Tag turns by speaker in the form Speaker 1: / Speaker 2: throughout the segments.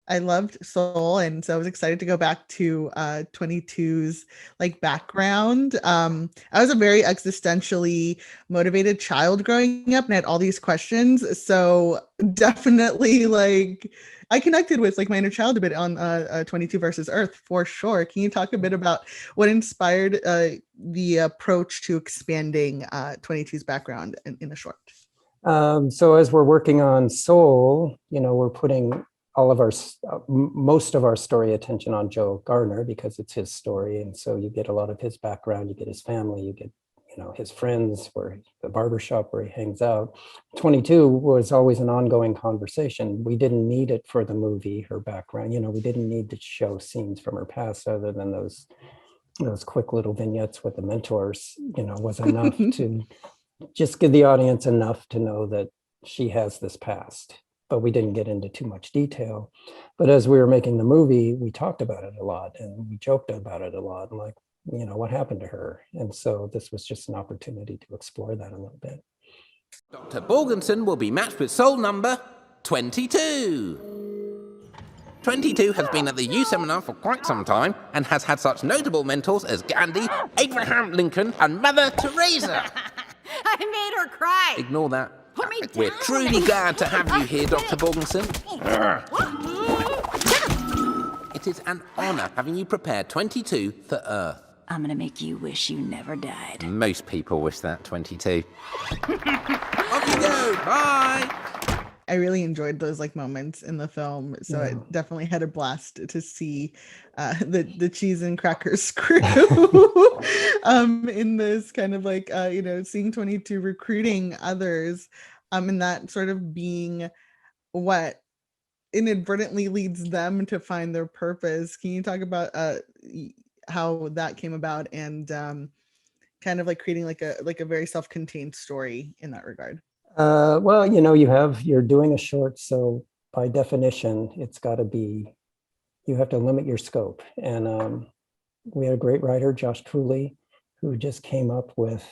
Speaker 1: I loved Soul, and so I was excited to go back to 22's like background. I was a very existentially motivated child growing up and had all these questions. So definitely like I connected with like my inner child a bit on 22 versus Earth for sure. Can you talk a bit about what inspired the approach to expanding 22's background in a short?
Speaker 2: So as we're working on Soul, we're putting all of our, most of our story attention on Joe Gardner because it's his story. And so you get a lot of his background, you get his family, you get, his friends, where the barbershop where he hangs out. 22 was always an ongoing conversation. We didn't need it for the movie, her background, we didn't need to show scenes from her past other than those quick little vignettes with the mentors, was enough to just give the audience enough to know that she has this past. But we didn't get into too much detail. But as we were making the movie, we talked about it a lot and we joked about it a lot. And like, what happened to her? And so this was just an opportunity to explore that a little bit.
Speaker 3: Dr. Borginson will be matched with soul number 22. 22 has been at the U Seminar for quite some time and has had such notable mentors as Gandhi, Abraham Lincoln, and Mother Teresa.
Speaker 4: I made her cry.
Speaker 3: Ignore that.
Speaker 4: Put me down.
Speaker 3: We're truly glad to have you here, Dr. Borginson. It is an honor having you prepare 22 for Earth.
Speaker 4: I'm gonna make you wish you never died.
Speaker 3: Most people wish that, 22. Off you go. Bye.
Speaker 1: I really enjoyed those like moments in the film, so I definitely had a blast to see the cheese and crackers crew in this kind of like seeing 22 recruiting others, and that sort of being what inadvertently leads them to find their purpose. Can you talk about how that came about and kind of like creating like a very self-contained story in that regard?
Speaker 2: Well, you're doing a short, so by definition, it's got to be, you have to limit your scope. And we had a great writer, Josh Cooley, who just came up with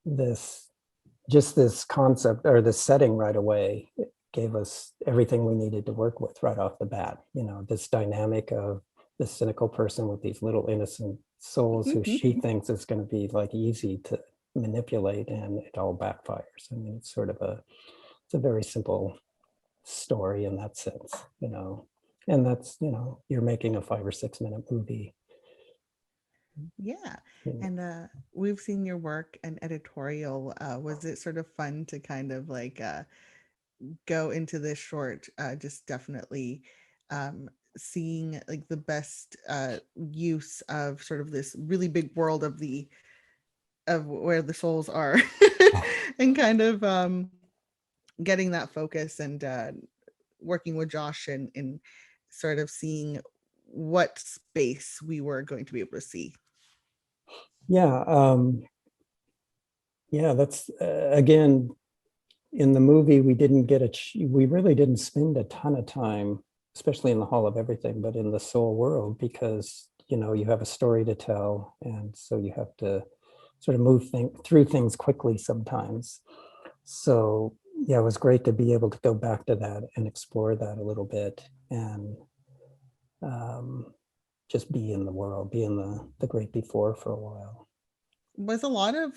Speaker 2: this concept or this setting right away. It gave us everything we needed to work with right off the bat. This dynamic of this cynical person with these little innocent souls who she thinks is going to be like easy to manipulate, and it all backfires. I mean, it's a very simple story in that sense, and that's, you're making a 5 or 6 minute movie.
Speaker 1: Yeah. And we've seen your work and editorial. Was it sort of fun to kind of like go into this short, just definitely seeing like the best use of sort of this really big world of where the souls are and kind of getting that focus and working with Josh and sort of seeing what space we were going to be able to see?
Speaker 2: Yeah, that's again, in the movie, we really didn't spend a ton of time, especially in the Hall of Everything, but in the soul world, because you have a story to tell, and so you have to sort of move through things quickly sometimes. So yeah, it was great to be able to go back to that and explore that a little bit, and just be in the world, be in the great before for a while.
Speaker 1: Was a lot of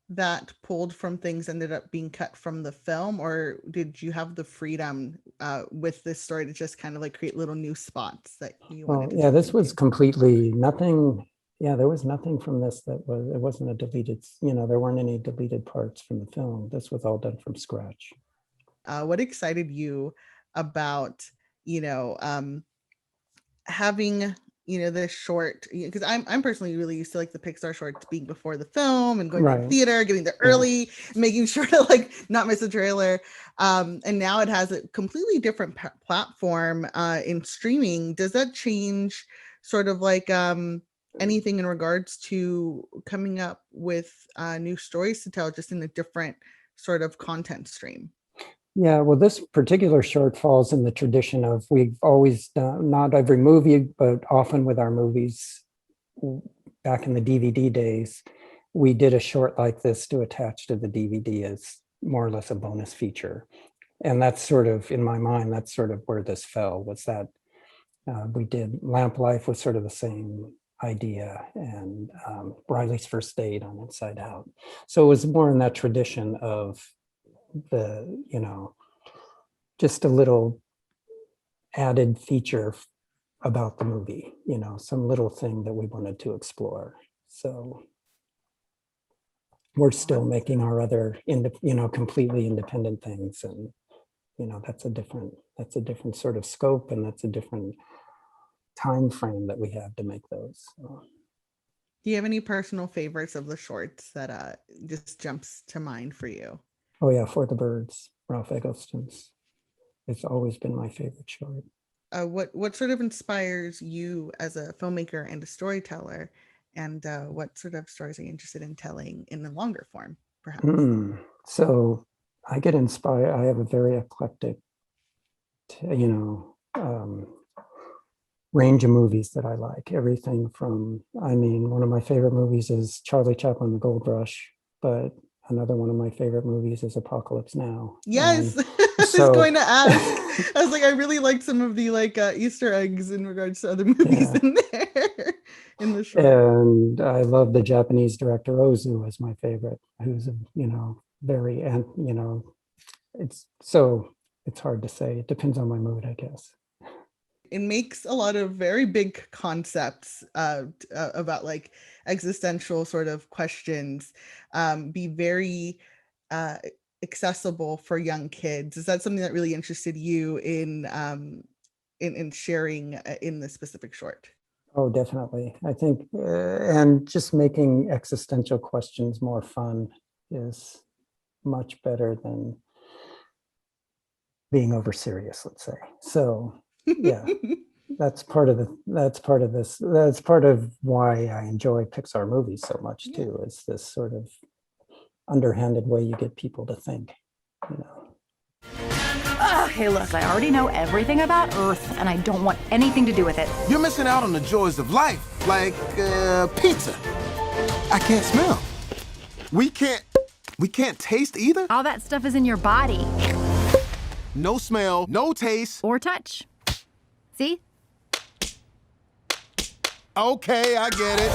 Speaker 1: that pulled from things ended up being cut from the film, or did you have the freedom with this story to just kind of like create little new spots that you wanted to?
Speaker 2: Yeah, this was completely nothing. Yeah, there was nothing from this it wasn't a deleted, there weren't any deleted parts from the film. This was all done from scratch.
Speaker 1: What excited you about, having, this short, because I'm personally really used to like the Pixar shorts being before the film and going to the theater, getting there early, making sure to like not miss a trailer. And now it has a completely different platform in streaming. Does that change sort of like anything in regards to coming up with new stories to tell just in a different sort of content stream?
Speaker 2: Yeah, well, this particular short falls in the tradition of, we've always done, not every movie, but often with our movies, back in the DVD days, we did a short like this to attach to the DVD as more or less a bonus feature. And that's sort of, in my mind, that's sort of where this fell, was that we did Lamp Life was sort of the same idea, and Riley's First Date on Inside Out. So it was more in that tradition of the, just a little added feature about the movie, some little thing that we wanted to explore. So we're still making our other, completely independent things, and that's a different sort of scope, and that's a different time frame that we have to make those. So.
Speaker 1: Do you have any personal favorites of the shorts that just jumps to mind for you?
Speaker 2: Oh yeah, For the Birds, Ralph Egglestones. It's always been my favorite short.
Speaker 1: What sort of inspires you as a filmmaker and a storyteller, and what sort of stories are you interested in telling in the longer form, perhaps?
Speaker 2: So I get inspired. I have a very eclectic, range of movies that I like. Everything from, one of my favorite movies is Charlie Chaplin, The Gold Rush, but another one of my favorite movies is Apocalypse Now.
Speaker 1: Yes, I was going to ask. I was like, I really liked some of the Easter eggs in regards to other movies in there in the short.
Speaker 2: And I love the Japanese director Ozu as my favorite, who's very, and it's hard to say. It depends on my mood, I guess.
Speaker 1: It makes a lot of very big concepts about existential sort of questions be very accessible for young kids. Is that something that really interested you in sharing in this specific short?
Speaker 2: Oh, definitely. I think, and just making existential questions more fun is much better than being over serious, let's say. So yeah, that's part of why I enjoy Pixar movies so much too, is this sort of underhanded way you get people to think,
Speaker 5: Hey, look, I already know everything about Earth, and I don't want anything to do with it.
Speaker 6: You're missing out on the joys of life, like pizza. I can't smell. We can't taste either?
Speaker 5: All that stuff is in your body.
Speaker 6: No smell, no taste.
Speaker 5: Or touch. See?
Speaker 6: Okay, I get it.